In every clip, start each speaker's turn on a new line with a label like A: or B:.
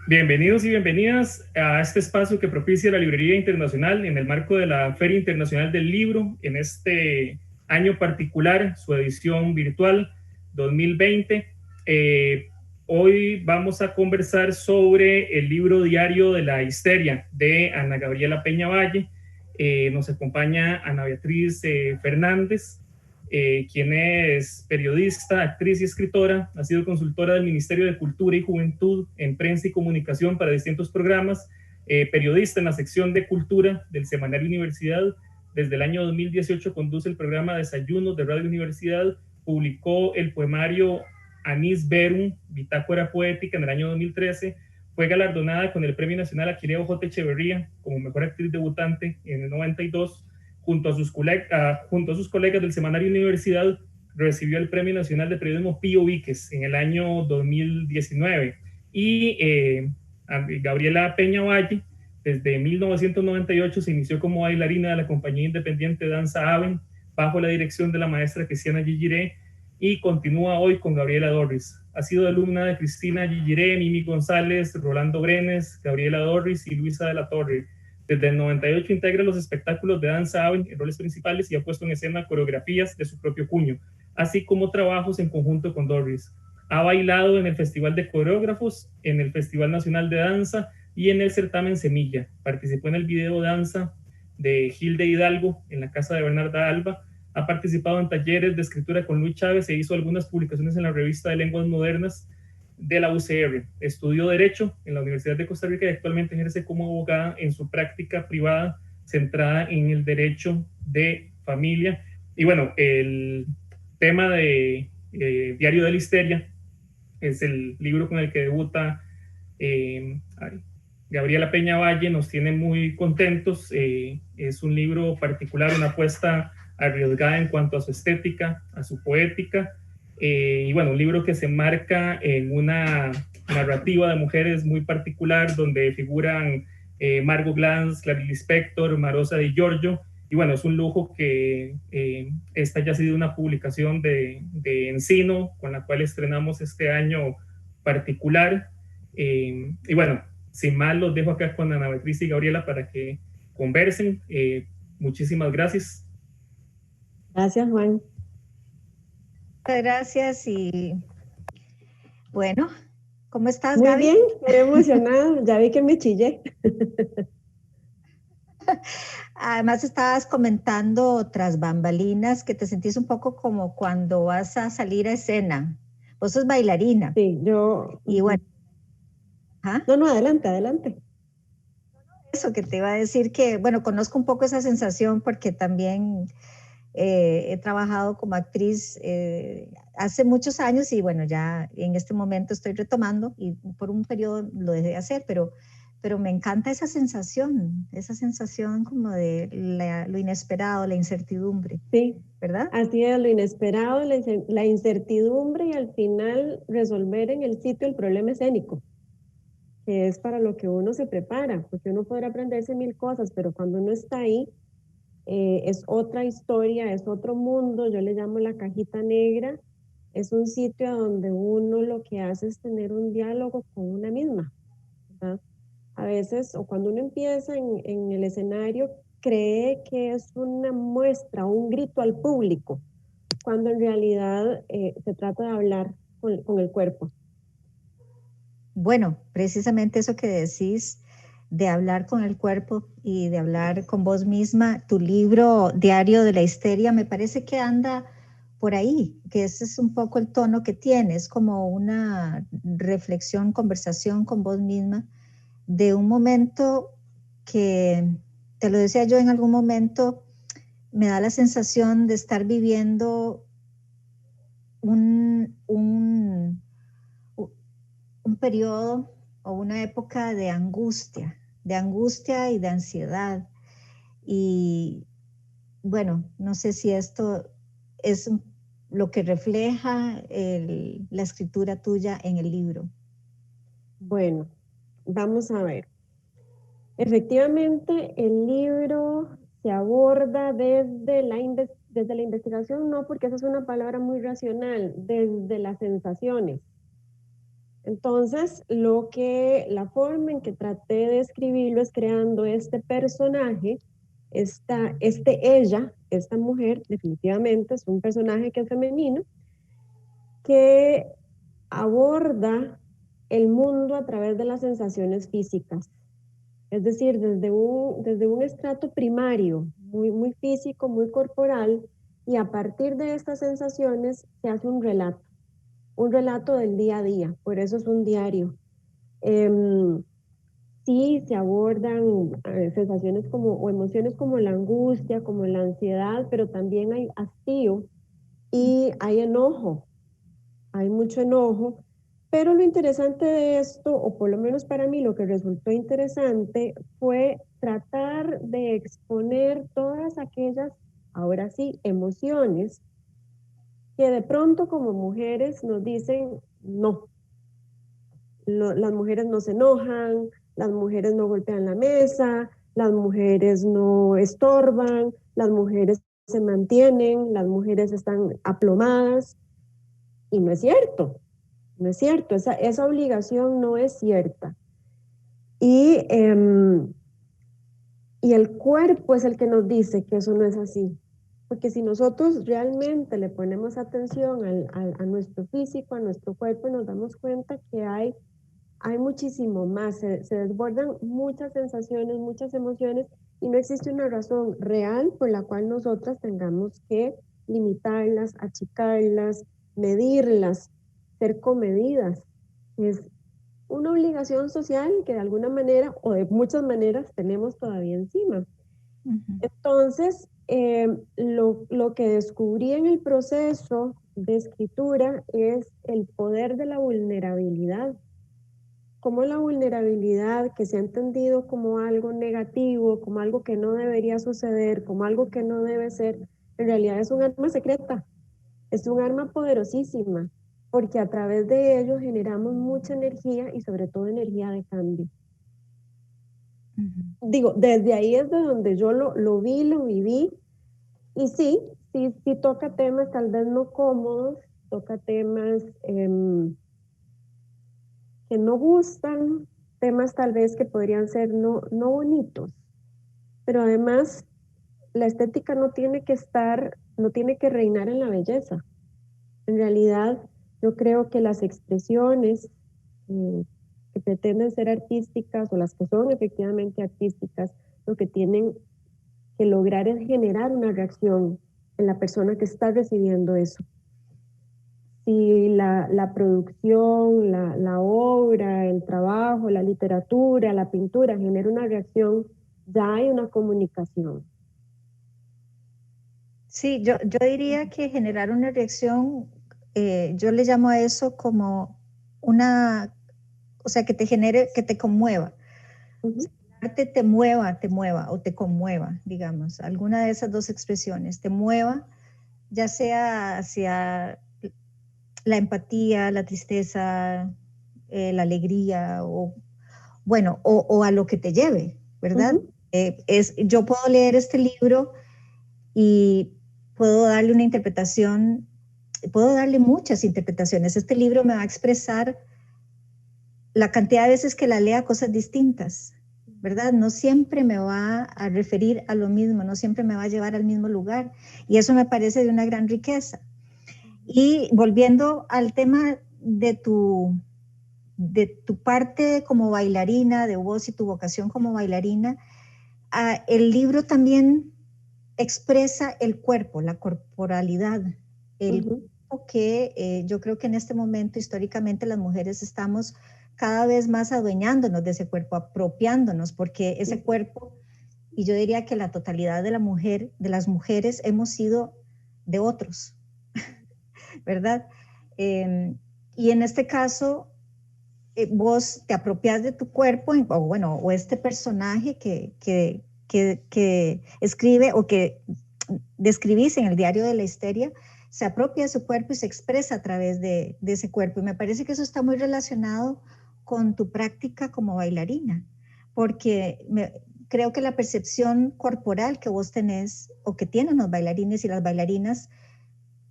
A: Bienvenidos y bienvenidas a este espacio que propicia la Librería Internacional en el marco de la Feria Internacional del Libro, en este año particular, su edición virtual 2020. Hoy vamos a conversar sobre el libro Diario de la Histeria de Ana Gabriela Peña Valle. Nos acompaña Ana Beatriz Fernández, quien es periodista, actriz y escritora. Ha sido consultora del Ministerio de Cultura y Juventud en prensa y comunicación para distintos programas, periodista en la sección de cultura del Semanario Universidad. Desde el año 2018 conduce el programa Desayunos de Radio Universidad, publicó el poemario Anís Verum, Bitácora Poética, en el año 2013, fue galardonada con el Premio Nacional Aquileo J. Echeverría como mejor actriz debutante en el 92. Junto a sus colegas del Semanario Universidad, recibió el Premio Nacional de Periodismo Pío Víquez en el año 2019. Y Gabriela Peña Valle, desde 1998 se inició como bailarina de la compañía independiente Danza Aven, bajo la dirección de la maestra Cristiana Gigiré, y continúa hoy con Gabriela Dorris. Ha sido alumna de Cristina Gigiré, Mimi González, Rolando Brenes, Gabriela Dorris y Luisa de la Torre. Desde el 98 integra los espectáculos de Danza Aven en roles principales y ha puesto en escena coreografías de su propio cuño, así como trabajos en conjunto con Dorris. Ha bailado en el Festival de Coreógrafos, en el Festival Nacional de Danza y en el certamen Semilla. Participó en el video Danza de Gilde Hidalgo en la casa de Bernarda Alba. Ha participado en talleres de escritura con Luis Chávez e hizo algunas publicaciones en la revista de Lenguas Modernas de la UCR. Estudió Derecho en la Universidad de Costa Rica y actualmente ejerce como abogada en su práctica privada centrada en el derecho de familia. Y bueno, el tema de Diario de la Histeria es el libro con el que debuta Gabriela Peña Valle. Nos tiene muy contentos. Es un libro particular, una apuesta arriesgada en cuanto a su estética, a su poética. Y bueno, un libro que se marca en una narrativa de mujeres muy particular, donde figuran Margot Glantz, Clarice Lispector, Marosa Di Giorgio. Y bueno, es un lujo que esta ya ha sido una publicación de Encino, con la cual estrenamos este año particular. Y bueno, sin más, los dejo acá con Ana Beatriz y Gabriela para que conversen. Muchísimas gracias.
B: Gracias, Juan.
C: Muchas gracias y bueno, ¿cómo estás,
B: Muy
C: Gaby?
B: Bien, muy emocionada, ya vi que me chillé.
C: Además estabas comentando tras bambalinas que te sentís un poco como cuando vas a salir a escena. Vos sos bailarina.
B: Sí, yo...
C: Y bueno.
B: ¿Ah? No, adelante.
C: Eso que te iba a decir que, bueno, conozco un poco esa sensación porque también he trabajado como actriz hace muchos años y bueno, ya en este momento estoy retomando y por un periodo lo dejé de hacer, pero me encanta esa sensación como de lo inesperado, la incertidumbre.
B: Sí,
C: ¿verdad?
B: Así es, lo inesperado, la incertidumbre y al final resolver en el sitio el problema escénico, que es para lo que uno se prepara, porque uno podrá aprenderse 1000 cosas, pero cuando uno está ahí, es otra historia, es otro mundo. Yo le llamo la cajita negra. Es un sitio donde uno lo que hace es tener un diálogo con una misma, ¿verdad? A veces, o cuando uno empieza en el escenario, cree que es una muestra, un grito al público, cuando en realidad se trata de hablar con el cuerpo.
C: Bueno, precisamente eso que decís de hablar con el cuerpo y de hablar con vos misma, tu libro Diario de la Histeria me parece que anda por ahí, que ese es un poco el tono que tiene, es como una reflexión, conversación con vos misma de un momento que, te lo decía yo en algún momento, me da la sensación de estar viviendo un periodo o una época de angustia y de ansiedad. Y bueno, no sé si esto es lo que refleja la escritura tuya en el libro.
B: Bueno, vamos a ver. Efectivamente, el libro se aborda desde la investigación, no, porque esa es una palabra muy racional, desde las sensaciones. Entonces, la forma en que traté de escribirlo es creando este personaje, esta mujer, definitivamente es un personaje que es femenino, que aborda el mundo a través de las sensaciones físicas. Es decir, desde un estrato primario, muy, muy físico, muy corporal, y a partir de estas sensaciones se hace un relato del día a día, por eso es un diario. Sí, se abordan sensaciones o emociones como la angustia, como la ansiedad, pero también hay hastío y hay enojo, hay mucho enojo, pero lo interesante de esto, o por lo menos para mí lo que resultó interesante, fue tratar de exponer todas aquellas, ahora sí, emociones que de pronto como mujeres nos dicen, no, las mujeres no se enojan, las mujeres no golpean la mesa, las mujeres no estorban, las mujeres se mantienen, las mujeres están aplomadas, y no es cierto. No es cierto, esa obligación no es cierta. Y, y el cuerpo es el que nos dice que eso no es así. Porque si nosotros realmente le ponemos atención a nuestro físico, a nuestro cuerpo, nos damos cuenta que hay muchísimo más, se desbordan muchas sensaciones, muchas emociones, y no existe una razón real por la cual nosotras tengamos que limitarlas, achicarlas, medirlas, ser comedidas. Es una obligación social que de alguna manera o de muchas maneras tenemos todavía encima. Entonces, lo que descubrí en el proceso de escritura es el poder de la vulnerabilidad. Cómo la vulnerabilidad, que se ha entendido como algo negativo, como algo que no debería suceder, como algo que no debe ser, en realidad es un arma secreta, es un arma poderosísima, porque a través de ello generamos mucha energía y sobre todo energía de cambio. Digo, desde ahí es de donde yo lo vi, lo viví, y sí toca temas tal vez no cómodos, toca temas que no gustan, temas tal vez que podrían ser no bonitos, pero además la estética no tiene que reinar en la belleza. En realidad, yo creo que las expresiones que pretenden ser artísticas o las que son efectivamente artísticas, lo que tienen que lograr es generar una reacción en la persona que está recibiendo eso. Si la producción, la obra, el trabajo, la literatura, la pintura genera una reacción, ya hay una comunicación.
C: Sí, yo diría que generar una reacción, yo le llamo a eso como o sea, que te genere, que te conmueva. Uh-huh. El arte te mueva o te conmueva, digamos, alguna de esas dos expresiones, te mueva, ya sea hacia la empatía, la tristeza, la alegría, o bueno, o a lo que te lleve, ¿verdad? Uh-huh. Yo puedo leer este libro y puedo darle una interpretación, puedo darle muchas interpretaciones. Este libro me va a expresar la cantidad de veces que la lea cosas distintas, ¿verdad? No siempre me va a referir a lo mismo, no siempre me va a llevar al mismo lugar. Y eso me parece de una gran riqueza. Y volviendo al tema de tu parte como bailarina, de vos y tu vocación como bailarina, el libro también expresa el cuerpo, la corporalidad, el cuerpo que yo creo que en este momento históricamente las mujeres estamos cada vez más adueñándonos de ese cuerpo, apropiándonos, porque ese cuerpo, y yo diría que la totalidad de las mujeres hemos sido de otros, ¿verdad? Y en este caso, vos te apropias de tu cuerpo, o este personaje que escribe o que describís en el diario de la histeria, se apropia de su cuerpo y se expresa a través de ese cuerpo. Y me parece que eso está muy relacionado con tu práctica como bailarina, porque creo que la percepción corporal que vos tenés o que tienen los bailarines y las bailarinas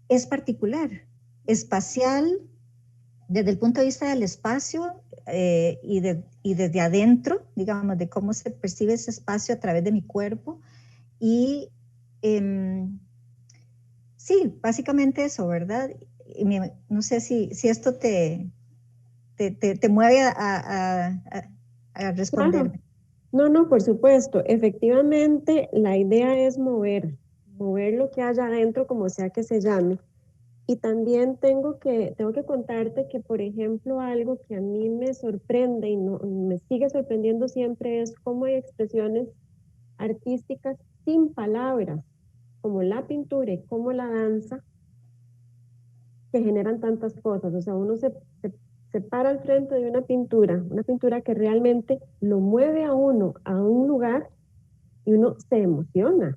C: es particular, espacial, desde el punto de vista del espacio y desde adentro, digamos, de cómo se percibe ese espacio a través de mi cuerpo. Y sí, básicamente eso, ¿verdad? Y no sé si esto te mueve a responderme.
B: Claro. No, no, por supuesto. Efectivamente, la idea es mover lo que haya adentro, como sea que se llame. Y también tengo que contarte que, por ejemplo, algo que a mí me sorprende y no, me sigue sorprendiendo siempre es cómo hay expresiones artísticas sin palabras, como la pintura y como la danza, que generan tantas cosas. O sea, uno se para al frente de una pintura que realmente lo mueve a uno a un lugar y uno se emociona.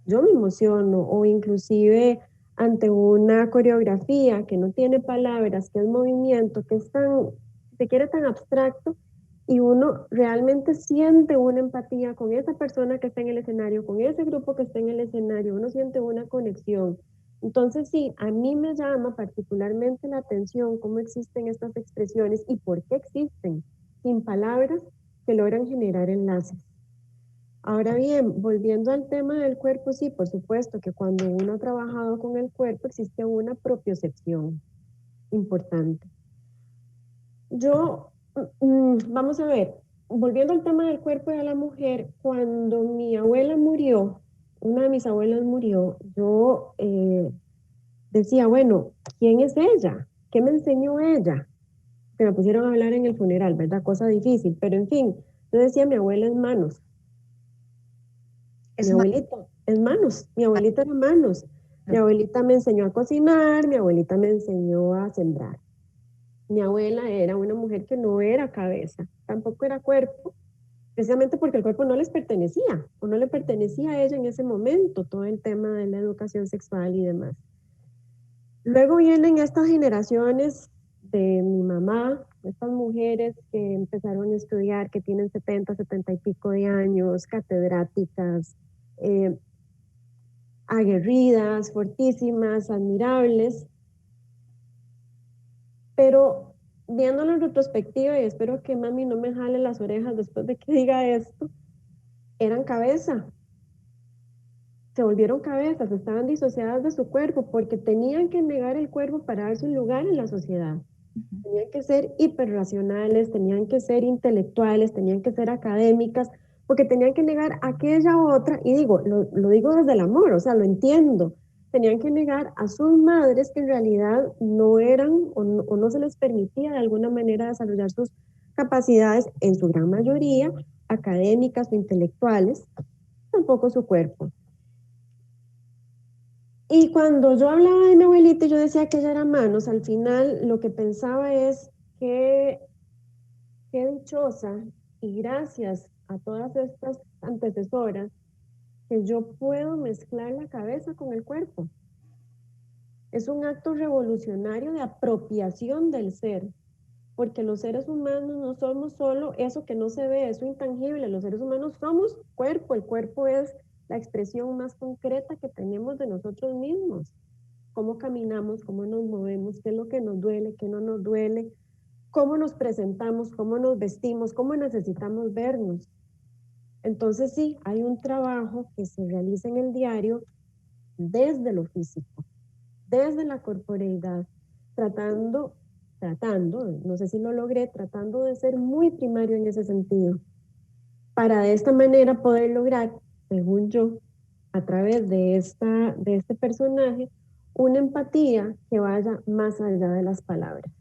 B: Yo me emociono, o inclusive ante una coreografía que no tiene palabras, que es movimiento, que es tan, si se quiere, tan abstracto, y uno realmente siente una empatía con esa persona que está en el escenario, con ese grupo que está en el escenario, uno siente una conexión. Entonces sí, a mí me llama particularmente la atención cómo existen estas expresiones y por qué existen sin palabras que logran generar enlaces. Ahora bien, volviendo al tema del cuerpo, sí, por supuesto que cuando uno ha trabajado con el cuerpo existe una propiocepción importante. Yo, vamos a ver, volviendo al tema del cuerpo y a la mujer, cuando mi abuela murió, una de mis abuelas murió, yo decía, bueno, ¿quién es ella? ¿Qué me enseñó ella? Que me pusieron a hablar en el funeral, ¿verdad? Cosa difícil, pero en fin, yo decía, mi abuela es manos. Mi
C: Es
B: abuelita es manos, mi abuelita era manos. Mi abuelita me enseñó a cocinar, mi abuelita me enseñó a sembrar. Mi abuela era una mujer que no era cabeza, tampoco era cuerpo, precisamente porque el cuerpo no les pertenecía, o no le pertenecía a ella en ese momento, todo el tema de la educación sexual y demás. Luego vienen estas generaciones de mi mamá, estas mujeres que empezaron a estudiar, que tienen 70, 70 y pico de años, catedráticas, aguerridas, fortísimas, admirables, pero viéndolo en retrospectiva, y espero que mami no me jale las orejas después de que diga esto, eran cabeza, se volvieron cabezas, estaban disociadas de su cuerpo porque tenían que negar el cuerpo para darse un lugar en la sociedad. Tenían que ser hiperracionales, tenían que ser intelectuales, tenían que ser académicas, porque tenían que negar aquella otra, y digo, lo digo desde el amor, o sea, lo entiendo, tenían que negar a sus madres que en realidad no eran o no se les permitía de alguna manera desarrollar sus capacidades, en su gran mayoría, académicas o intelectuales, tampoco su cuerpo. Y cuando yo hablaba de mi abuelita y yo decía que ella era manos, al final lo que pensaba es que qué dichosa y gracias a todas estas antecesoras que yo puedo mezclar la cabeza con el cuerpo. Es un acto revolucionario de apropiación del ser, porque los seres humanos no somos solo eso que no se ve, eso intangible, los seres humanos somos cuerpo, el cuerpo es la expresión más concreta que tenemos de nosotros mismos. Cómo caminamos, cómo nos movemos, qué es lo que nos duele, qué no nos duele, cómo nos presentamos, cómo nos vestimos, cómo necesitamos vernos. Entonces sí, hay un trabajo que se realiza en el diario desde lo físico, desde la corporeidad, tratando, no sé si lo logré, tratando de ser muy primario en ese sentido, para de esta manera poder lograr, según yo, a través de este personaje, una empatía que vaya más allá de las palabras.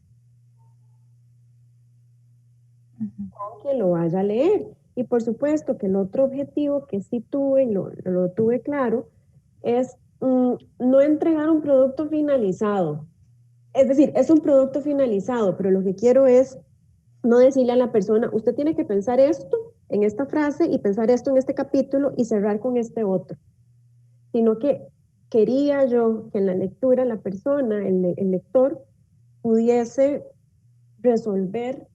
B: Con quien lo vaya a leer. Y por supuesto que el otro objetivo que sí tuve, y lo tuve claro, es no entregar un producto finalizado. Es decir, es un producto finalizado, pero lo que quiero es no decirle a la persona, usted tiene que pensar esto en esta frase y pensar esto en este capítulo y cerrar con este otro, sino que quería yo que en la lectura la persona, el lector, pudiese resolver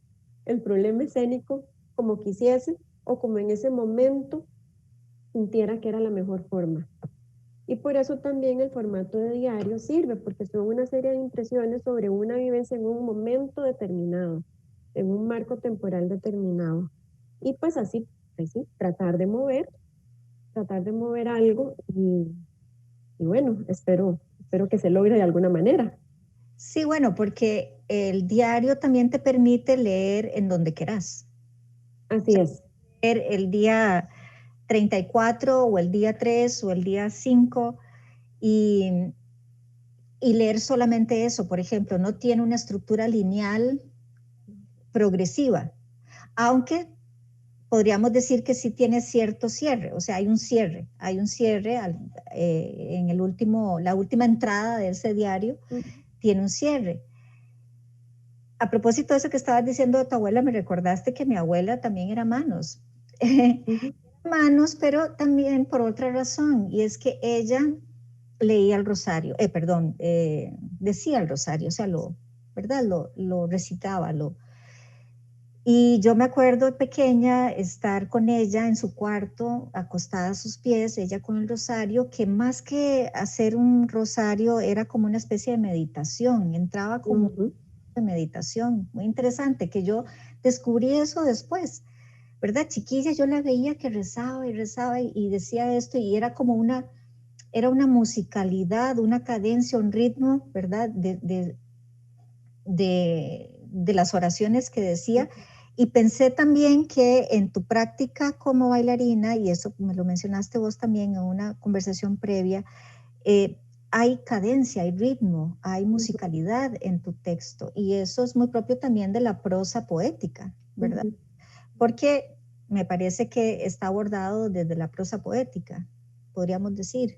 B: el problema escénico como quisiese o como en ese momento sintiera que era la mejor forma. Y por eso también el formato de diario sirve, porque son una serie de impresiones sobre una vivencia en un momento determinado, en un marco temporal determinado. Y pues así tratar de mover algo y bueno, espero que se logre de alguna manera.
C: Sí, bueno, porque el diario también te permite leer en donde quieras.
B: Así es.
C: Leer el día 34 o el día 3 o el día 5 y leer solamente eso. Por ejemplo, no tiene una estructura lineal progresiva, aunque podríamos decir que sí tiene cierto cierre, o sea, hay un cierre en la última entrada de ese diario tiene un cierre. A propósito de eso que estabas diciendo de tu abuela, me recordaste que mi abuela también era manos. Manos, pero también por otra razón, y es que ella leía el rosario, decía el rosario, o sea, ¿verdad? Lo recitaba, y yo me acuerdo pequeña estar con ella en su cuarto, acostada a sus pies, ella con el rosario, que más que hacer un rosario era como una especie de meditación, entraba como de meditación, muy interesante, que yo descubrí eso después, ¿verdad? Chiquilla yo la veía que rezaba y rezaba y decía esto y era como era una musicalidad, una cadencia, un ritmo, ¿verdad? De las oraciones que decía. Y pensé también que en tu práctica como bailarina, y eso me lo mencionaste vos también en una conversación previa, hay cadencia, hay ritmo, hay musicalidad en tu texto. Y eso es muy propio también de la prosa poética, ¿verdad? Porque me parece que está abordado desde la prosa poética, podríamos decir.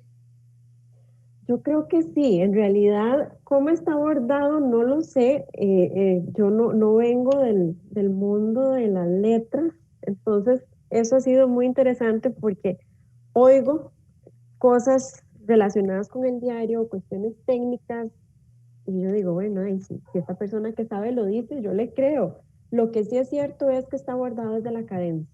B: Yo creo que sí, en realidad, cómo está abordado no lo sé, yo no vengo del mundo de las letras, entonces eso ha sido muy interesante porque oigo cosas relacionadas con el diario, cuestiones técnicas, y yo digo, bueno, si esta persona que sabe lo dice, yo le creo. Lo que sí es cierto es que está abordado desde la cadencia.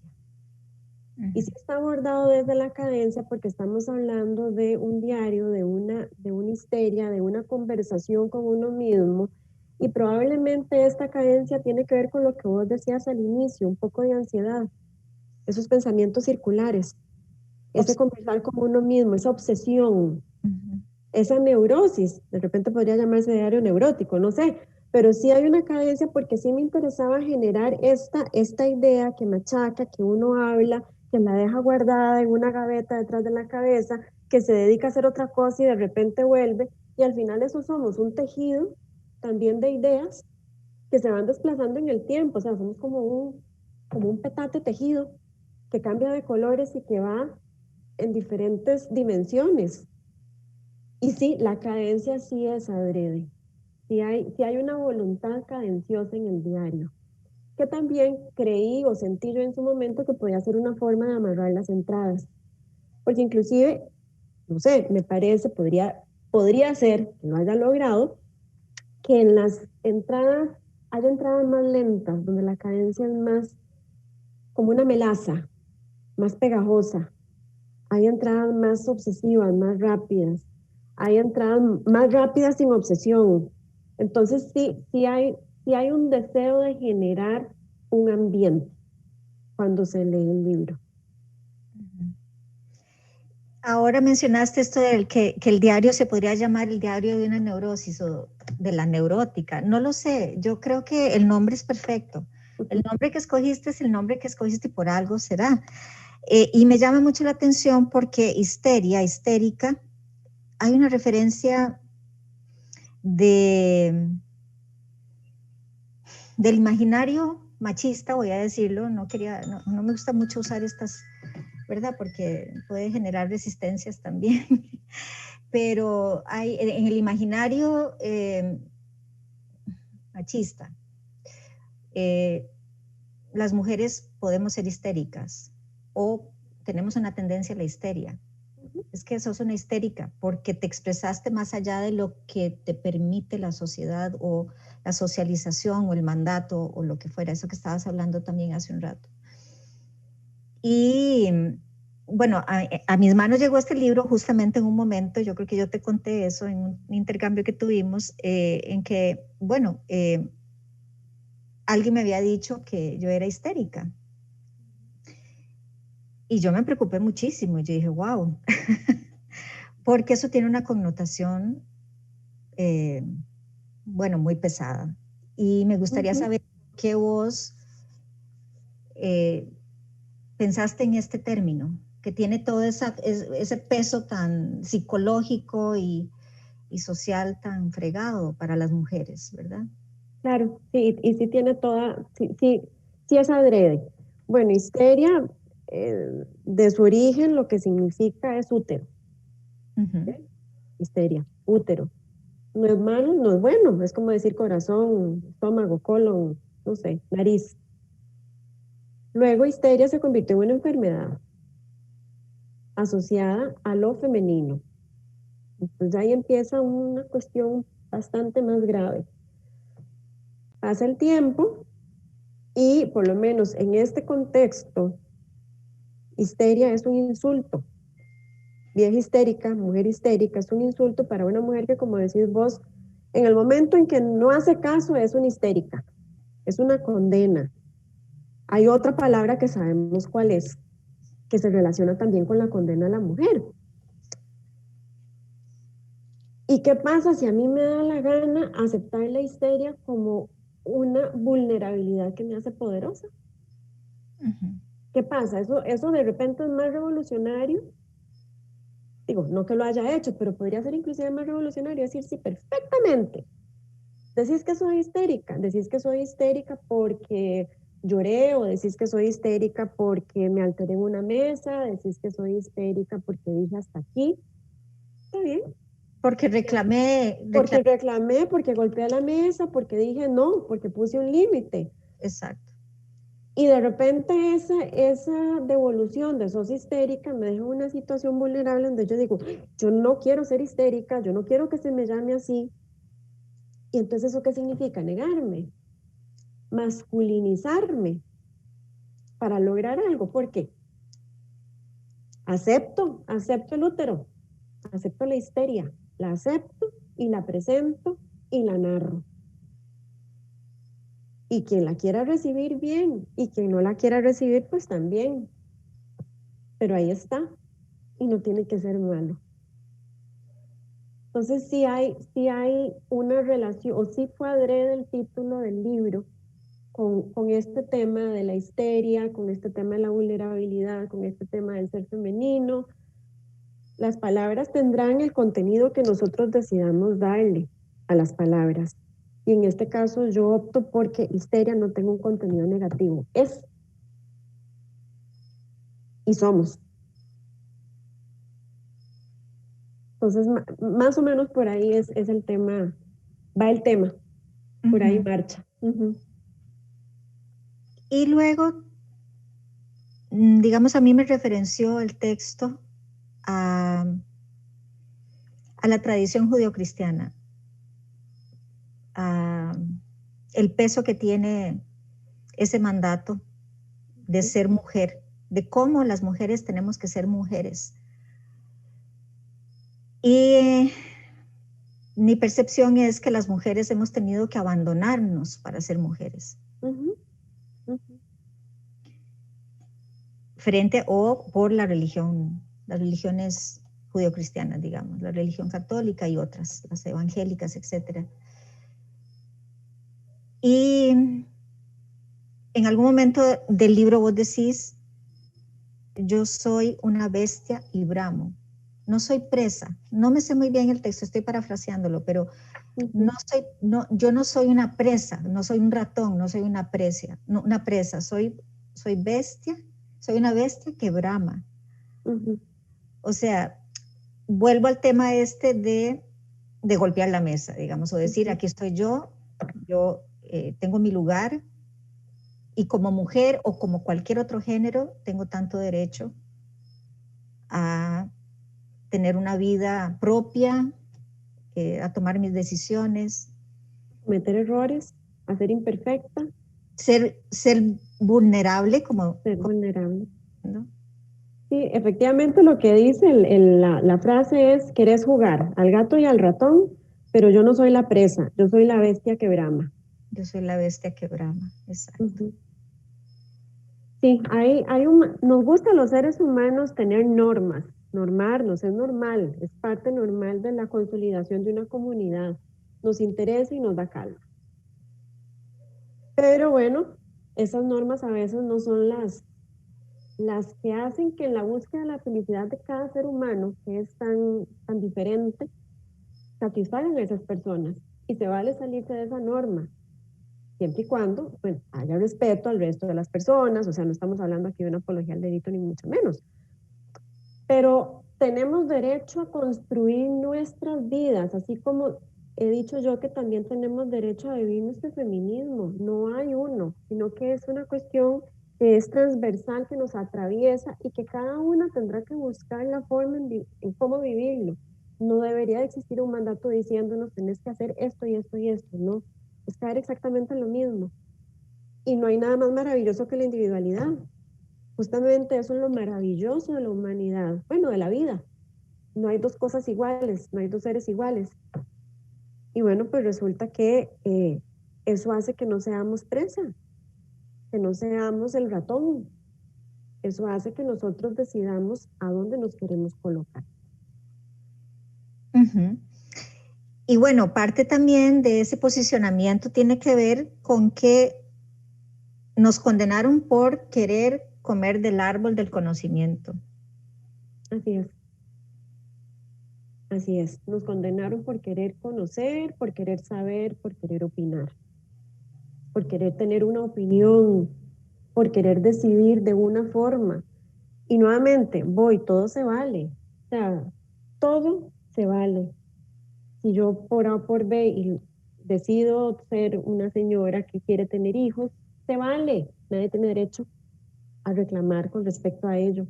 B: Y sí está abordado desde la cadencia porque estamos hablando de un diario, de una histeria, de una conversación con uno mismo. Y probablemente esta cadencia tiene que ver con lo que vos decías al inicio, un poco de ansiedad, esos pensamientos circulares, ese conversar con uno mismo, esa obsesión, esa neurosis. De repente podría llamarse diario neurótico, no sé. Pero sí hay una cadencia porque sí me interesaba generar esta idea que machaca, que uno habla, que la deja guardada en una gaveta detrás de la cabeza, que se dedica a hacer otra cosa y de repente vuelve. Y al final eso somos un tejido también de ideas que se van desplazando en el tiempo. O sea, somos como un petate tejido que cambia de colores y que va en diferentes dimensiones. Y sí, la cadencia sí es adrede. Sí hay una voluntad cadenciosa en el diario, que también creí o sentí yo en su momento que podía ser una forma de amarrar las entradas. Porque inclusive, no sé, me parece, podría ser, que lo haya logrado, que en las entradas haya entradas más lentas, donde la cadencia es más como una melaza, más pegajosa. Hay entradas más obsesivas, más rápidas. Hay entradas más rápidas sin obsesión. Entonces sí hay un deseo de generar un ambiente cuando se lee el libro.
C: Ahora mencionaste esto del que el diario se podría llamar el diario de una neurosis o de la neurótica. No lo sé, yo creo que el nombre es perfecto. El nombre que escogiste es el nombre que escogiste y por algo será. Y me llama mucho la atención porque histeria, histérica, hay una referencia del imaginario machista, voy a decirlo, no me gusta mucho usar estas, ¿verdad? Porque puede generar resistencias también. Pero hay en el imaginario machista, las mujeres podemos ser histéricas o tenemos una tendencia a la histeria. Es que sos una histérica porque te expresaste más allá de lo que te permite la sociedad o la socialización o el mandato o lo que fuera, eso que estabas hablando también hace un rato. Y bueno, a mis manos llegó este libro justamente en un momento, yo creo que yo te conté eso en un intercambio que tuvimos, en que, bueno, alguien me había dicho que yo era histérica. Y yo me preocupé muchísimo. Yo dije, wow, porque eso tiene una connotación, bueno, muy pesada. Y me gustaría saber qué vos pensaste en este término, que tiene todo ese peso tan psicológico y social tan fregado para las mujeres, ¿verdad?
B: Claro, sí, y sí tiene toda, sí es adrede. Bueno, histeria, de su origen lo que significa es útero. ¿Sí? Histeria, útero. No es malo, no es bueno, es como decir corazón, estómago, colon, no sé, nariz. Luego histeria se convirtió en una enfermedad asociada a lo femenino. Entonces ahí empieza una cuestión bastante más grave. Pasa el tiempo y por lo menos en este contexto, histeria es un insulto. Vieja histérica, mujer histérica, es un insulto para una mujer que, como decís vos, en el momento en que no hace caso es una histérica, es una condena. Hay otra palabra que sabemos cuál es, que se relaciona también con la condena a la mujer. ¿Y qué pasa si a mí me da la gana aceptar la histeria como una vulnerabilidad que me hace poderosa? ¿Qué pasa? Eso de repente es más revolucionario. Digo, no que lo haya hecho, pero podría ser inclusive más revolucionario decir, sí, perfectamente. Decís que soy histérica porque lloré, o decís que soy histérica porque me alteré en una mesa, decís que soy histérica porque dije hasta aquí. Está bien.
C: Porque reclamé.
B: Porque reclamé, porque golpeé la mesa, porque dije no, porque puse un límite.
C: Exacto.
B: Y de repente esa devolución de sos histérica me deja en una situación vulnerable donde yo digo, yo no quiero ser histérica, yo no quiero que se me llame así. Y entonces, ¿eso qué significa? Negarme, masculinizarme para lograr algo. ¿Por qué? Acepto el útero, acepto la histeria, la acepto y la presento y la narro. Y quien la quiera recibir, bien, y quien no la quiera recibir, pues también. Pero ahí está, y no tiene que ser malo. Entonces sí hay una relación, o sí fue adrede el título del libro, con este tema de la histeria, con este tema de la vulnerabilidad, con este tema del ser femenino. Las palabras tendrán el contenido que nosotros decidamos darle a las palabras. Y en este caso yo opto porque histeria no tenga un contenido negativo. Es y somos. Entonces, más o menos por ahí es el tema, va el tema, por ahí marcha.
C: Y luego, digamos, a mí me referenció el texto a la tradición judeocristiana, a el peso que tiene ese mandato de ser mujer, de cómo las mujeres tenemos que ser mujeres. Y mi percepción es que las mujeres hemos tenido que abandonarnos para ser mujeres. Frente o por la religión, las religiones judeocristianas, digamos, la religión católica y otras, las evangélicas, etc. Y en algún momento del libro vos decís, yo soy una bestia y bramo. No soy presa. No me sé muy bien el texto, estoy parafraseándolo, pero yo no soy una presa, no soy un ratón, no soy una presa, soy bestia, soy una bestia que brama. O sea, vuelvo al tema este de golpear la mesa, digamos, o decir, aquí estoy yo tengo mi lugar, y como mujer o como cualquier otro género, tengo tanto derecho a tener una vida propia, a tomar mis decisiones.
B: Cometer errores, a ser imperfecta.
C: Ser vulnerable como...
B: Ser vulnerable.
C: ¿no?
B: Sí, efectivamente lo que dice la frase es, querés jugar al gato y al ratón, pero yo no soy la presa, yo soy la bestia que brama.
C: Yo soy la bestia que brama, exacto.
B: Uh-huh. Sí, nos gusta a los seres humanos tener normas, normarnos, es normal, es parte normal de la consolidación de una comunidad, nos interesa y nos da calma. Pero bueno, esas normas a veces no son las que hacen que en la búsqueda de la felicidad de cada ser humano, que es tan diferente, satisfagan a esas personas. Y se vale salirse de esa norma, siempre y cuando bueno, haya respeto al resto de las personas, o sea, no estamos hablando aquí de una apología al delito ni mucho menos. Pero tenemos derecho a construir nuestras vidas, así como he dicho yo que también tenemos derecho a vivir nuestro feminismo. No hay uno, sino que es una cuestión que es transversal, que nos atraviesa y que cada una tendrá que buscar la forma en cómo vivirlo. No debería de existir un mandato diciéndonos tenés que hacer esto y esto y esto, no. Es caer exactamente en lo mismo. Y no hay nada más maravilloso que la individualidad. Justamente eso es lo maravilloso de la humanidad, bueno, de la vida. No hay dos cosas iguales, no hay dos seres iguales. Y bueno, pues resulta que eso hace que no seamos presa, que no seamos el ratón. Eso hace que nosotros decidamos a dónde nos queremos colocar.
C: Uh-huh. Y bueno, parte también de ese posicionamiento tiene que ver con que nos condenaron por querer comer del árbol del conocimiento.
B: Así es. Así es. Nos condenaron por querer conocer, por querer saber, por querer opinar, por querer tener una opinión, por querer decidir de una forma. Y nuevamente, todo se vale. O sea, todo se vale. Si yo por A o por B y decido ser una señora que quiere tener hijos, se vale. Nadie tiene derecho a reclamar con respecto a ello.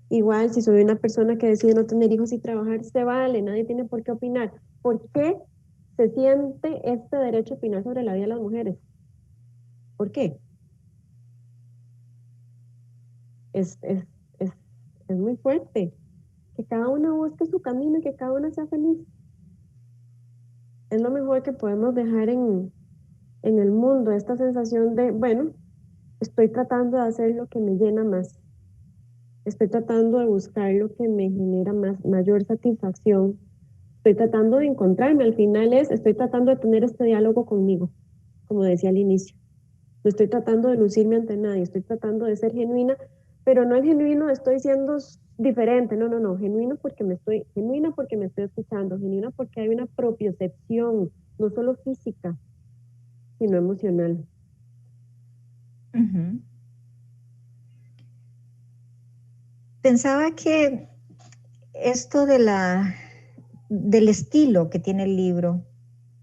B: Igual, si soy una persona que decide no tener hijos y trabajar, se vale. Nadie tiene por qué opinar. ¿Por qué se siente este derecho a opinar sobre la vida de las mujeres? ¿Por qué? Es muy fuerte. Que cada una busque su camino y que cada una sea feliz. Es lo mejor que podemos dejar en el mundo, esta sensación de, bueno, estoy tratando de hacer lo que me llena más. Estoy tratando de buscar lo que me genera mayor satisfacción. Estoy tratando de encontrarme. Al final estoy tratando de tener este diálogo conmigo, como decía al inicio. No estoy tratando de lucirme ante nadie, estoy tratando de ser genuina, pero no es genuino, estoy siendo diferente, no, genuina porque me estoy escuchando, genuina porque hay una propiocepción, no solo física, sino emocional.
C: Uh-huh. Pensaba que esto del estilo que tiene el libro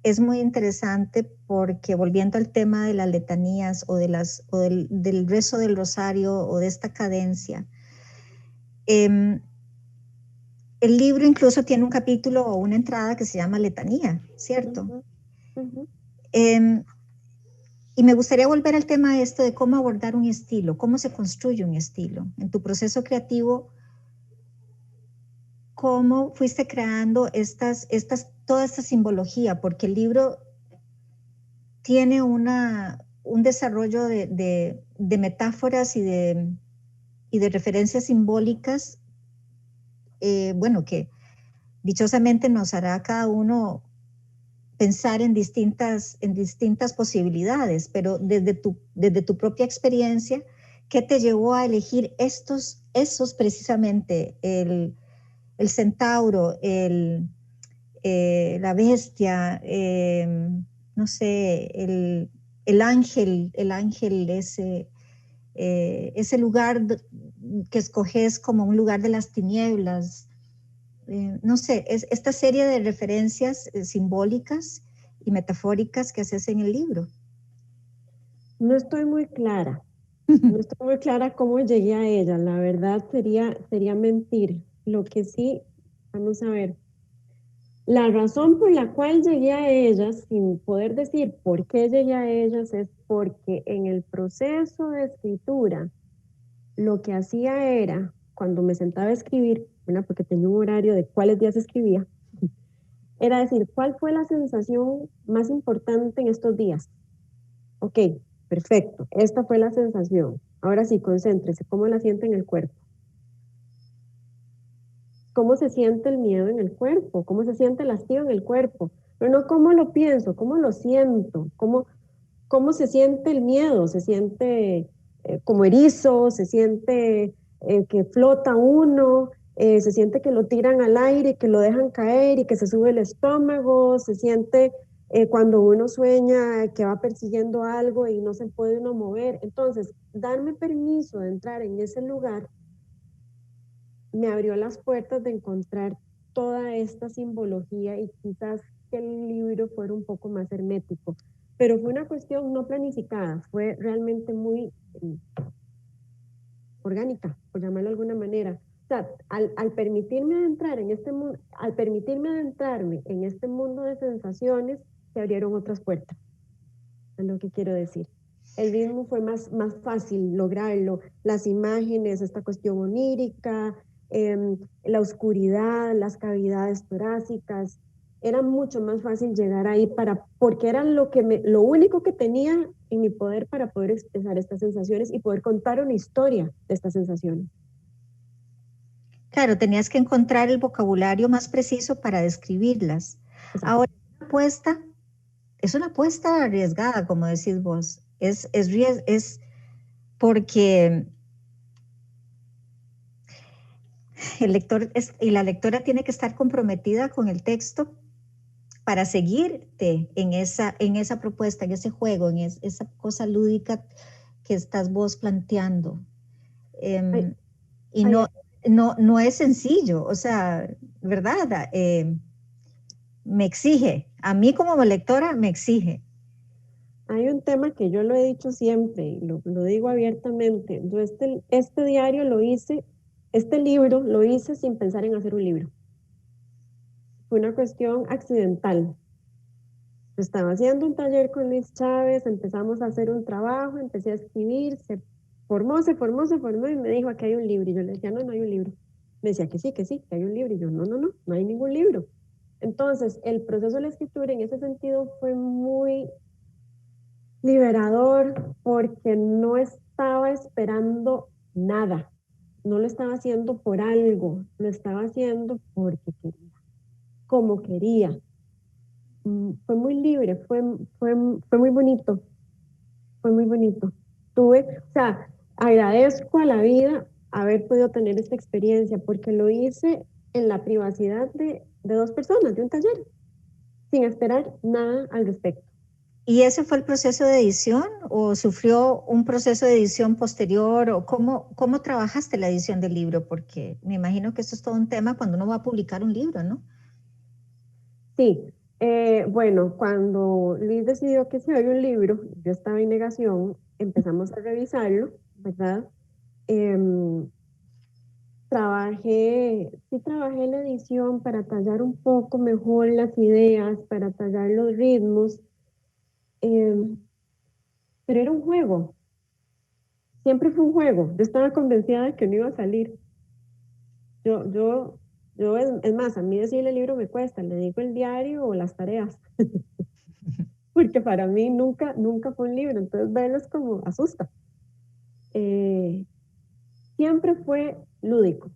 C: es muy interesante porque volviendo al tema de las letanías o del rezo del rosario o de esta cadencia, el libro incluso tiene un capítulo o una entrada que se llama letanía, ¿cierto?
B: Uh-huh. Uh-huh.
C: Y me gustaría volver al tema esto de cómo abordar un estilo, cómo se construye un estilo. En tu proceso creativo, ¿cómo fuiste creando toda esta simbología? Porque el libro tiene un desarrollo de metáforas y de referencias simbólicas, bueno, que dichosamente nos hará a cada uno pensar en distintas posibilidades, pero desde tu propia experiencia, ¿qué te llevó a elegir esos precisamente, el centauro, la bestia, no sé, el ángel ese lugar que escoges como un lugar de las tinieblas? No sé, es esta serie de referencias simbólicas y metafóricas que haces en el libro.
B: No estoy muy clara. No estoy muy clara cómo llegué a ella. La verdad sería mentir. Lo que sí, vamos a ver. La razón por la cual llegué a ellas, sin poder decir por qué llegué a ellas, es porque en el proceso de escritura lo que hacía era cuando me sentaba a escribir, ¿verdad? Porque tenía un horario de cuáles días escribía, era decir, ¿cuál fue la sensación más importante en estos días? Ok, perfecto, esta fue la sensación. Ahora sí, concéntrese, ¿cómo la siente en el cuerpo? ¿Cómo se siente el miedo en el cuerpo? ¿Cómo se siente el hastío en el cuerpo? Pero no cómo lo pienso, cómo lo siento, cómo se siente el miedo, se siente como erizo, se siente que flota uno, se siente que lo tiran al aire, que lo dejan caer y que se sube el estómago, se siente cuando uno sueña que va persiguiendo algo y no se puede uno mover. Entonces, darme permiso de entrar en ese lugar me abrió las puertas de encontrar toda esta simbología y quizás que el libro fuera un poco más hermético. Pero fue una cuestión no planificada, fue realmente muy orgánica, por llamarlo de alguna manera. O sea, al permitirme adentrar en este mundo, al permitirme adentrarme en este mundo de sensaciones, se abrieron otras puertas, es lo que quiero decir. El ritmo fue más fácil lograrlo, las imágenes, esta cuestión onírica, la oscuridad, las cavidades torácicas, era mucho más fácil llegar ahí porque era lo único que tenía en mi poder para poder expresar estas sensaciones y poder contar una historia de estas sensaciones.
C: Claro, tenías que encontrar el vocabulario más preciso para describirlas. Exacto. Ahora, es una apuesta arriesgada, como decís vos. Es porque el lector y la lectora tiene que estar comprometida con el texto para seguirte en esa propuesta, en ese juego, en esa cosa lúdica que estás vos planteando. Y no es sencillo, o sea, ¿verdad? Me exige, a mí como lectora me exige.
B: Hay un tema que yo lo he dicho siempre, y lo digo abiertamente. Yo este diario lo hice, este libro lo hice sin pensar en hacer un libro. Fue una cuestión accidental. Estaba haciendo un taller con Luis Chávez, empezamos a hacer un trabajo, empecé a escribir, se formó y me dijo, aquí hay un libro. Y yo le decía, no hay un libro. Me decía que sí, que hay un libro. Y yo, no hay ningún libro. Entonces, el proceso de la escritura en ese sentido fue muy liberador porque no estaba esperando nada, no lo estaba haciendo por algo, lo estaba haciendo porque quería, como quería. Fue muy libre, fue muy bonito, fue muy bonito. O sea, agradezco a la vida haber podido tener esta experiencia porque lo hice en la privacidad de dos personas, de un taller, sin esperar nada al respecto.
C: ¿Y ese fue el proceso de edición o sufrió un proceso de edición posterior o cómo trabajaste la edición del libro? Porque me imagino que esto es todo un tema cuando uno va a publicar un libro, ¿no?
B: Sí, bueno, cuando Luis decidió que si había un libro, yo estaba en negación, empezamos a revisarlo, ¿verdad? Trabajé la edición para tallar un poco mejor las ideas, para tallar los ritmos, pero era un juego, siempre fue un juego. Yo estaba convencida de que no iba a salir. Es más, a mí decirle el libro me cuesta, le digo el diario o las tareas, porque para mí nunca fue un libro, entonces verlos como asusta. Siempre fue lúdico.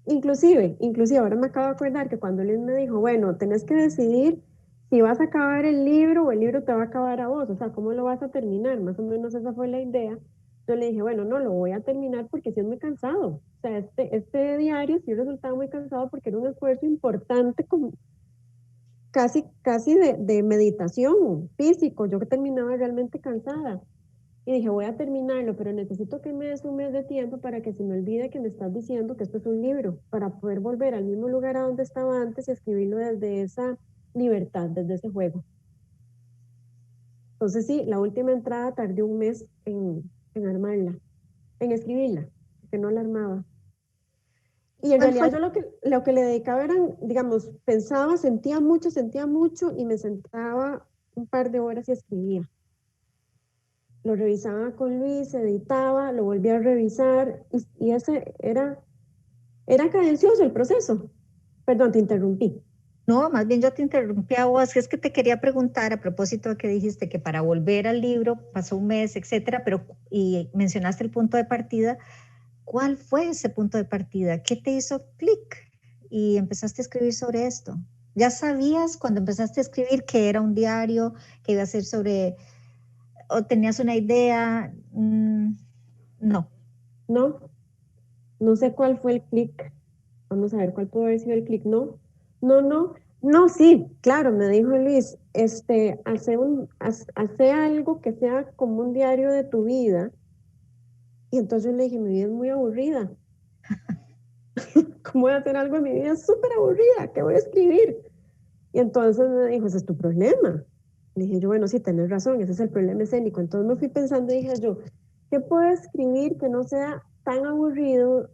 B: Inclusive, ahora me acabo de acordar que cuando Luis me dijo, bueno, tenés que decidir si vas a acabar el libro o el libro te va a acabar a vos, o sea, ¿cómo lo vas a terminar? Más o menos esa fue la idea. Yo le dije, bueno, no, lo voy a terminar porque sí es muy cansado. O sea, este diario sí resultaba muy cansado porque era un esfuerzo importante, como casi de meditación físico. Yo que terminaba realmente cansada. Y dije, voy a terminarlo, pero necesito que me des un mes de tiempo para que se me olvide que me estás diciendo que esto es un libro, para poder volver al mismo lugar a donde estaba antes y escribirlo desde esa libertad, desde ese juego. Entonces sí, la última entrada tardé un mes en armarla, en escribirla, que no la armaba. Y en realidad yo lo que le dedicaba eran, digamos, pensaba, sentía mucho y me sentaba un par de horas y escribía. lo revisaba con Luis, editaba, lo volvía a revisar y ese era cadencioso el proceso. Perdón, te interrumpí.
C: No, más bien yo te interrumpí a vos, que es que te quería preguntar a propósito de que dijiste que para volver al libro pasó un mes, etcétera, pero y mencionaste el punto de partida. ¿Cuál fue ese punto de partida? ¿Qué te hizo clic y empezaste a escribir sobre esto? ¿Ya sabías cuando empezaste a escribir que era un diario, que iba a ser sobre, o tenías una idea? No.
B: No sé cuál fue el clic. Vamos a ver cuál pudo haber sido el clic. No, sí, claro, me dijo Luis, hace algo que sea como un diario de tu vida. Y entonces yo le dije, mi vida es muy aburrida. ¿Cómo voy a hacer algo en mi vida? Es súper aburrida, ¿qué voy a escribir? Y entonces me dijo, ese es tu problema. Le dije yo, bueno, sí, tenés razón, ese es el problema escénico. Entonces me fui pensando y dije yo, ¿qué puedo escribir que no sea tan aburrido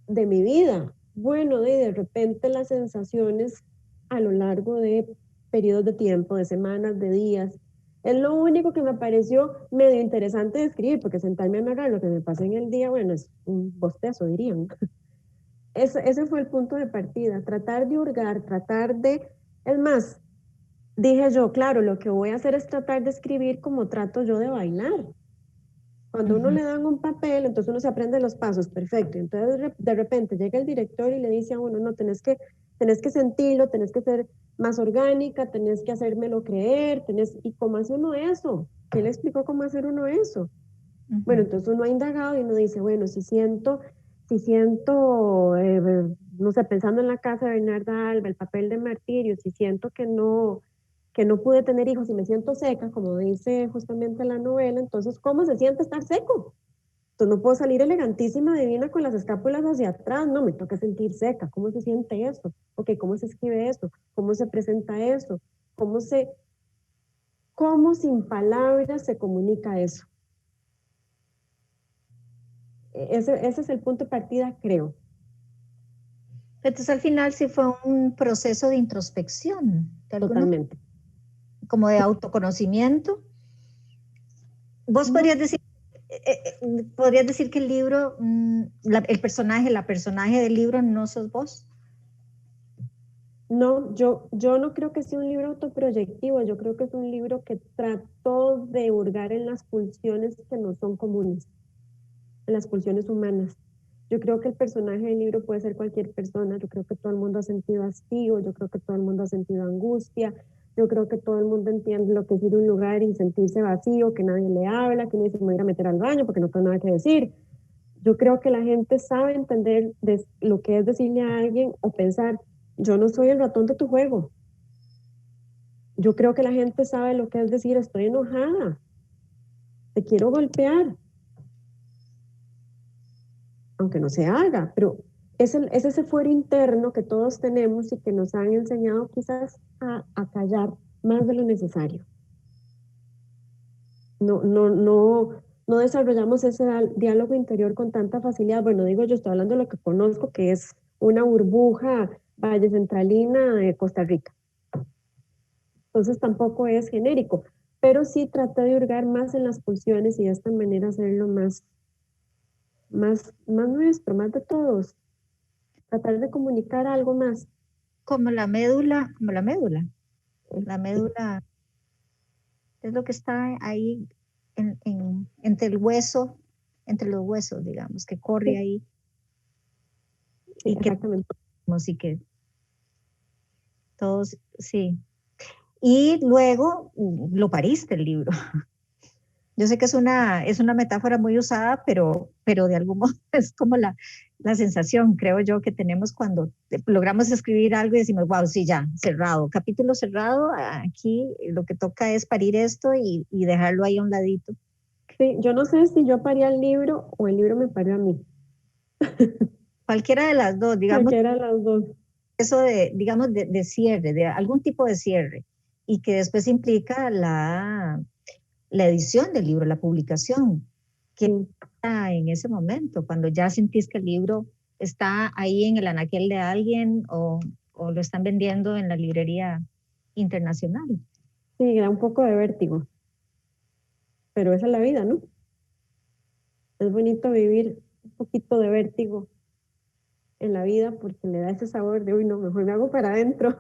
B: de mi vida? Bueno, de repente las sensaciones a lo largo de periodos de tiempo, de semanas, de días, es lo único que me pareció medio interesante de escribir, porque sentarme a narrar lo que me pasó en el día, bueno, es un bostezo, dirían. Ese fue el punto de partida, tratar de hurgar, es más, dije yo, claro, lo que voy a hacer es tratar de escribir como trato yo de bailar. Cuando uno le dan un papel, entonces uno se aprende los pasos, perfecto. Entonces de repente llega el director y le dice a uno, no, tenés que sentirlo, tenés que ser más orgánica, tenés que hacérmelo creer, ¿y cómo hace uno eso? ¿Qué le explicó cómo hacer uno eso? Bueno, entonces uno ha indagado y uno dice, bueno, si siento, no sé, pensando en la casa de Bernarda Alba, el papel de martirio, si siento que no pude tener hijos y me siento seca, como dice justamente la novela, entonces, ¿cómo se siente estar seco? Entonces no puedo salir elegantísima, divina, con las escápulas hacia atrás, no, me toca sentir seca. ¿Cómo se siente eso? Ok, ¿cómo se escribe eso? ¿Cómo se presenta eso? ¿Cómo sin palabras se comunica eso? Ese es el punto de partida, creo.
C: Entonces al final sí fue un proceso de introspección,
B: Totalmente.
C: Como de autoconocimiento. Vos podrías decir que el libro, la personaje del libro no sos vos.
B: No, yo no creo que sea un libro autoproyectivo, yo creo que es un libro que trató de hurgar en las pulsiones que no son comunes, en las pulsiones humanas. Yo creo que el personaje del libro puede ser cualquier persona, yo creo que todo el mundo ha sentido hastío, yo creo que todo el mundo ha sentido angustia, yo creo que todo el mundo entiende lo que es ir a un lugar y sentirse vacío, que nadie le habla, que nadie se va a ir a meter al baño porque no tengo nada que decir. Yo creo que la gente sabe entender lo que es decirle a alguien o pensar, yo no soy el ratón de tu juego. Yo creo que la gente sabe lo que es decir, estoy enojada, te quiero golpear, aunque no se haga, pero es ese fuero interno que todos tenemos y que nos han enseñado quizás a callar más de lo necesario. No desarrollamos ese diálogo interior con tanta facilidad. Bueno, digo, yo estoy hablando de lo que conozco, que es una burbuja valle centralina de Costa Rica. Entonces tampoco es genérico, pero sí trata de hurgar más en las pulsiones y de esta manera hacerlo más nuestro, más de todos. Tratar de comunicar algo más.
C: Como la médula. La médula es lo que está ahí entre el hueso, entre los huesos, digamos, que corre
B: Sí.
C: ahí.
B: Sí,
C: Y
B: exactamente.
C: que todos, sí. Y luego lo pariste el libro. Yo sé que es una metáfora muy usada, pero de algún modo es como la sensación, creo yo, que tenemos cuando logramos escribir algo y decimos, wow, sí, ya, cerrado, capítulo cerrado, aquí lo que toca es parir esto y dejarlo ahí a un ladito.
B: Sí, yo no sé si yo paría el libro o el libro me parió a mí.
C: Cualquiera de las dos, digamos.
B: Cualquiera de las dos.
C: Eso digamos, de cierre, de algún tipo de cierre, y que después implica la edición del libro, la publicación, que está en ese momento, cuando ya sentís que el libro está ahí en el anaquel de alguien o lo están vendiendo en la librería internacional.
B: Sí, da un poco de vértigo. pero esa es la vida, ¿no? Es bonito vivir un poquito de vértigo en la vida porque le da ese sabor de, uy, no, mejor me hago para adentro.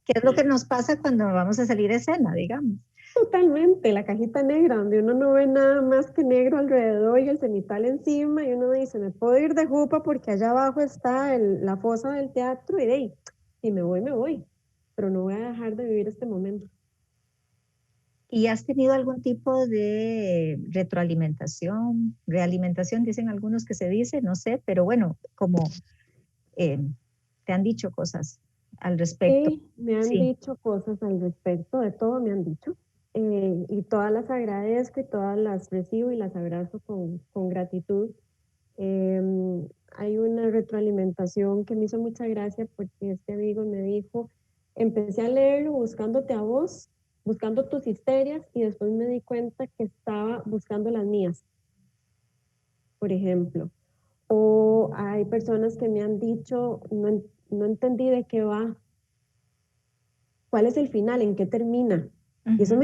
C: ¿Qué es lo que nos pasa cuando vamos a salir a escena, digamos?
B: Totalmente, la cajita negra, donde uno no ve nada más que negro alrededor y el cenital encima, y uno dice, me puedo ir de jupa porque allá abajo está la fosa del teatro, y de ahí, si me voy, pero no voy a dejar de vivir este momento.
C: ¿Y has tenido algún tipo de retroalimentación, realimentación, dicen algunos que se dice, no sé, pero bueno, como eh, te han dicho cosas al respecto?
B: Sí, me han
C: Sí.
B: dicho cosas al respecto, de todo me han dicho, y todas las agradezco y todas las recibo y las abrazo con gratitud. Hay una retroalimentación que me hizo mucha gracia porque este amigo me dijo, empecé a leerlo buscándote a vos, buscando tus histerias y después me di cuenta que estaba buscando las mías, por ejemplo. O hay personas que me han dicho, no entendí de qué va, cuál es el final, en qué termina. Y eso
C: Ujú.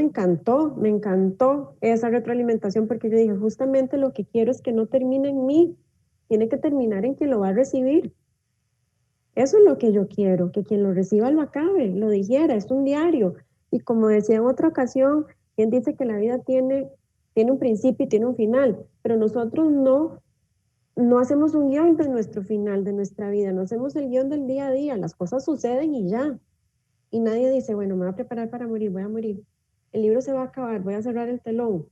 B: me encantó esa retroalimentación porque yo dije, justamente lo que quiero es que no termine en mí, tiene que terminar en quien lo va a recibir. Eso es lo que yo quiero, que quien lo reciba lo acabe, lo dijera, es un diario. Y como decía en otra ocasión, quien dice que la vida tiene un principio y tiene un final, pero nosotros no hacemos un guión de nuestro final, de nuestra vida, no hacemos el guión del día a día, las cosas suceden y ya. Y nadie dice, bueno, me voy a preparar para morir, voy a morir. El libro se va a acabar, voy a cerrar el telón.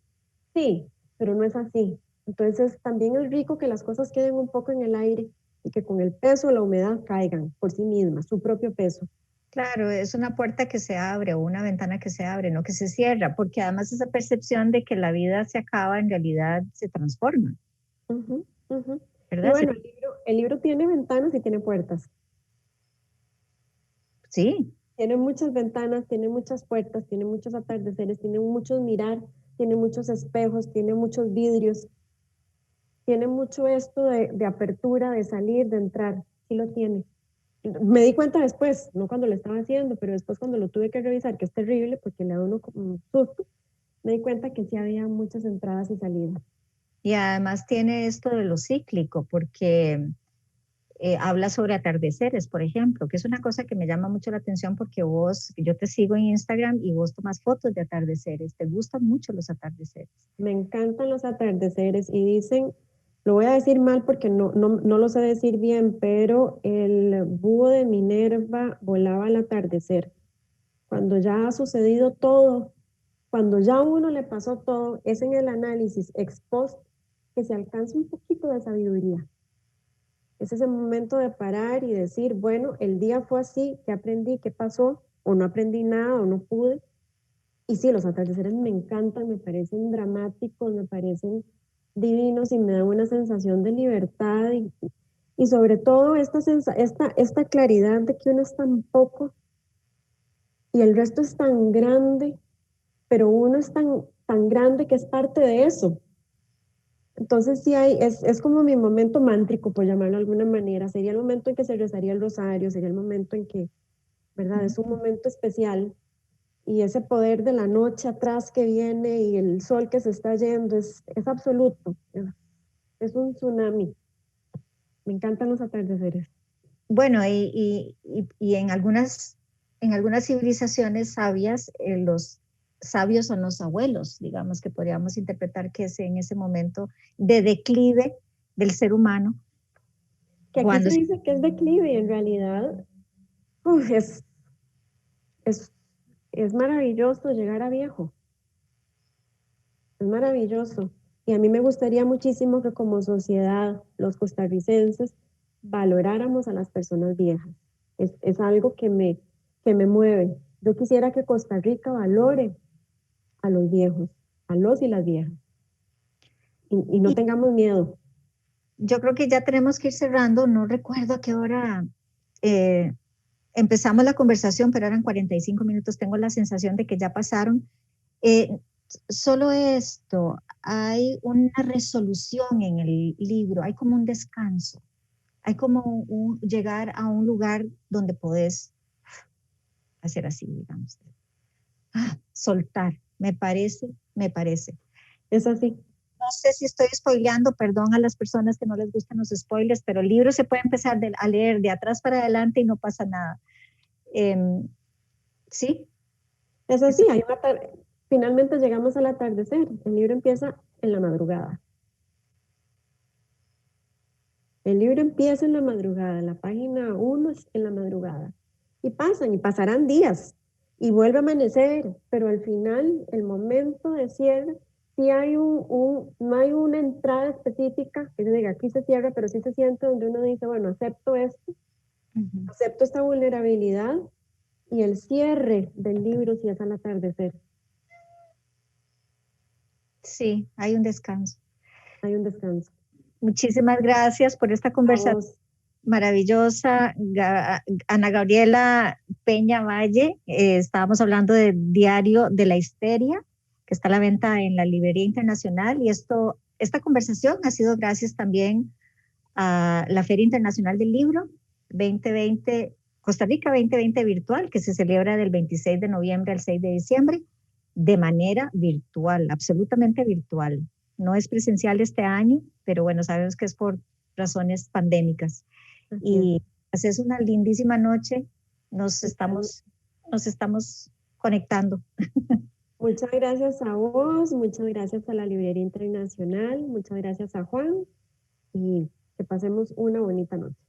B: Sí, pero no es así. Entonces, también es rico que las cosas queden un poco en el aire y que con el peso o la humedad caigan por sí mismas, su propio peso.
C: Claro, es una puerta que se abre o una ventana que se abre, no que se cierra, porque además esa percepción de que la vida se acaba en realidad se transforma,
B: Ujú, ujú. Y
C: ¿verdad?
B: bueno, el libro tiene ventanas y tiene puertas.
C: Sí,
B: Tiene muchas ventanas, tiene muchas puertas, tiene muchos atardeceres, tiene muchos mirar, tiene muchos espejos, tiene muchos vidrios, tiene mucho esto de apertura, de salir, de entrar. Sí lo tiene. Me di cuenta después, no cuando lo estaba haciendo, pero después cuando lo tuve que revisar, que es terrible porque le da uno como un susto, me di cuenta que sí había muchas entradas y salidas.
C: y además tiene esto de lo cíclico, porque habla sobre atardeceres, por ejemplo, que es una cosa que me llama mucho la atención porque yo te sigo en Instagram y vos tomas fotos de atardeceres, te gustan mucho los atardeceres.
B: Me encantan los atardeceres y dicen, lo voy a decir mal porque no lo sé decir bien, pero el búho de Minerva volaba al atardecer. Cuando ya ha sucedido todo, cuando ya a uno le pasó todo, es en el análisis ex post que se alcanza un poquito de sabiduría. Es ese momento de parar y decir, bueno, el día fue así, ¿qué aprendí? ¿Qué pasó? O no aprendí nada o no pude. Y sí, los atardeceres me encantan, me parecen dramáticos, me parecen divinos y me dan una sensación de libertad y sobre todo esta claridad de que uno es tan poco y el resto es tan grande, pero uno es tan grande que es parte de eso. Entonces sí es como mi momento mántrico, por llamarlo de alguna manera. Sería el momento en que se rezaría el rosario, sería el momento en que, ¿verdad? Es un momento especial y ese poder de la noche atrás que viene y el sol que se está yendo es absoluto. Es un tsunami. Me encantan los atardeceres.
C: Bueno, y en algunas civilizaciones sabias, los sabios son los abuelos, digamos que podríamos interpretar que es en ese momento de declive del ser humano,
B: Que aquí
C: cuando
B: se dice que es declive y en realidad uf, es, es maravilloso llegar a viejo. Es maravilloso. Y a mí me gustaría muchísimo que como sociedad, los costarricenses, valoráramos a las personas viejas. Es algo que me mueve. Yo quisiera que Costa Rica valore a los viejos, a los y las viejas, y no
C: y
B: tengamos miedo.
C: yo creo que ya tenemos que ir cerrando, no recuerdo a qué hora eh, empezamos la conversación, pero eran 45 minutos, tengo la sensación de que ya pasaron. Eh, Solo esto, hay una resolución en el libro, hay como un descanso, hay como llegar a un lugar donde podés hacer así, digamos. Soltar, me parece, me parece.
B: Es así.
C: No sé si estoy spoileando, perdón a las personas que no les gustan los spoilers, pero el libro se puede empezar a leer de atrás para adelante y no pasa nada. ¿Sí?
B: Es así, finalmente llegamos al atardecer. El libro empieza en la madrugada. El libro empieza en la madrugada, la página 1 es en la madrugada. Y pasarán días, y vuelve a amanecer, pero al final, el momento de cierre, sí hay no hay una entrada específica, que se diga, aquí se cierra, pero sí se siente donde uno dice, bueno, acepto esto, acepto esta vulnerabilidad, y el cierre del libro sí es al atardecer.
C: Sí, hay un descanso.
B: Hay un descanso.
C: Muchísimas gracias por esta conversación maravillosa. Ana Gabriela Peña Valle, estábamos hablando del Diario de la Histeria, que está a la venta en la Librería Internacional, y esta conversación ha sido gracias también a la Feria Internacional del Libro 2020, Costa Rica 2020 virtual, que se celebra del 26 de noviembre al 6 de diciembre, de manera virtual, absolutamente virtual. No es presencial este año, pero bueno, sabemos que es por razones pandémicas. Y pues es una lindísima noche. Nos estamos conectando.
B: Muchas gracias a vos, muchas gracias a la Librería Internacional, muchas gracias a Juan y que pasemos una bonita noche.